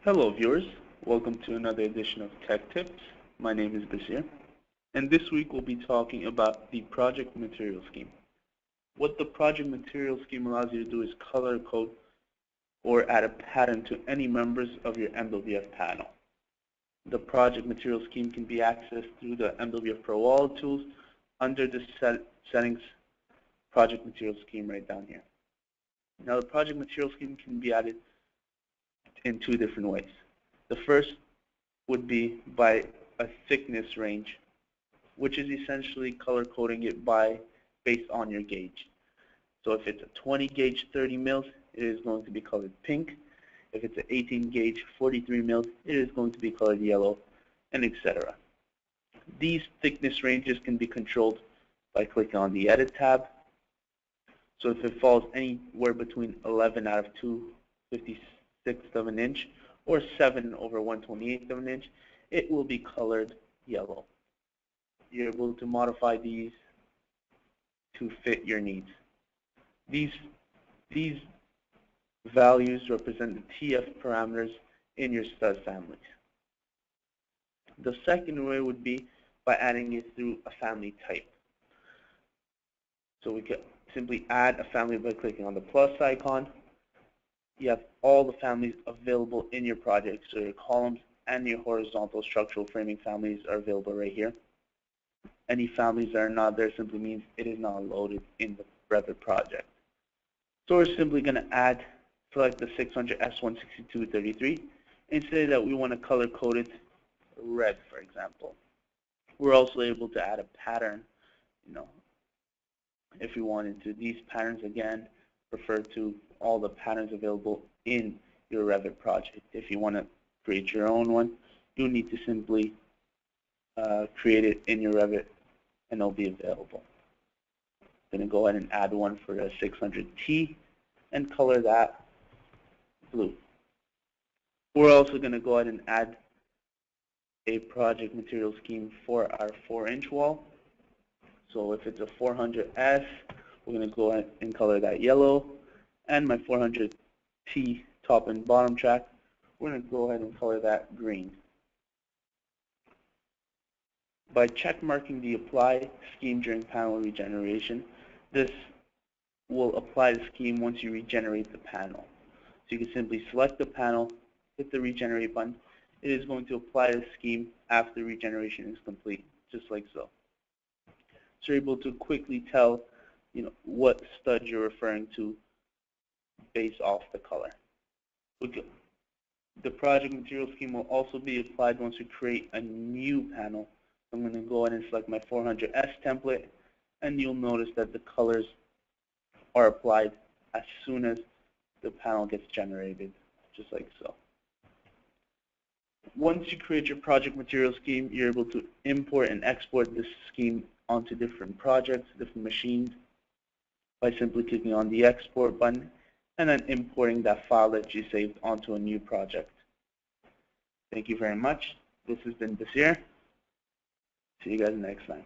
Hello viewers, welcome to another edition of Tech Tips. My name is Basir, and this week we'll be talking about the project material scheme. What the project material scheme allows you to do is color code or add a pattern to any members of your MWF panel. The project material scheme can be accessed through the MWF Pro Wallet tools under the settings project material scheme right down here. Now the project material scheme can be added in two different ways. The first would be by a thickness range, which is essentially color coding it based on your gauge. So if it's a 20 gauge 30 mils, it is going to be colored pink. If it's an 18 gauge 43 mils, it is going to be colored yellow, and etc. These thickness ranges can be controlled by clicking on the Edit tab. So if it falls anywhere between 11 out of 2/56 of an inch or 7 over 1/28 of an inch, it will be colored yellow. You're able to modify these to fit your needs. These values represent the TF parameters in your stud families. The second way would be by adding it through a family type. So we could simply add a family by clicking on the plus icon. You have all the families available in your project, so your columns and your horizontal structural framing families are available right here. Any families that are not there simply means it is not loaded in the Revit project. So we're simply going to select the 600 S16233 and say that we want to color code it red, for example. We're also able to add a pattern, if we wanted to. These patterns, again, refer to all the patterns available in your Revit project. If you want to create your own one, you need to simply create it in your Revit and it'll be available. I'm going to go ahead and add one for a 600T and color that blue. We're also going to go ahead and add a project material scheme for our 4-inch wall. So if it's a 400S, we're going to go ahead and color that yellow. And my 400T top and bottom track, we're going to go ahead and color that green. By check marking the apply scheme during panel regeneration, this will apply the scheme once you regenerate the panel. So you can simply select the panel, hit the regenerate button. It is going to apply the scheme after regeneration is complete, just like so. So you're able to quickly tell what stud you're referring to based off the color. The project material scheme will also be applied once we create a new panel. I'm going to go ahead and select my 400S template, and you'll notice that the colors are applied as soon as the panel gets generated, just like so. Once you create your project material scheme, you're able to import and export this scheme onto different projects, different machines, by simply clicking on the export button and then importing that file that you saved onto a new project. Thank you very much. This has been Basir. See you guys next time.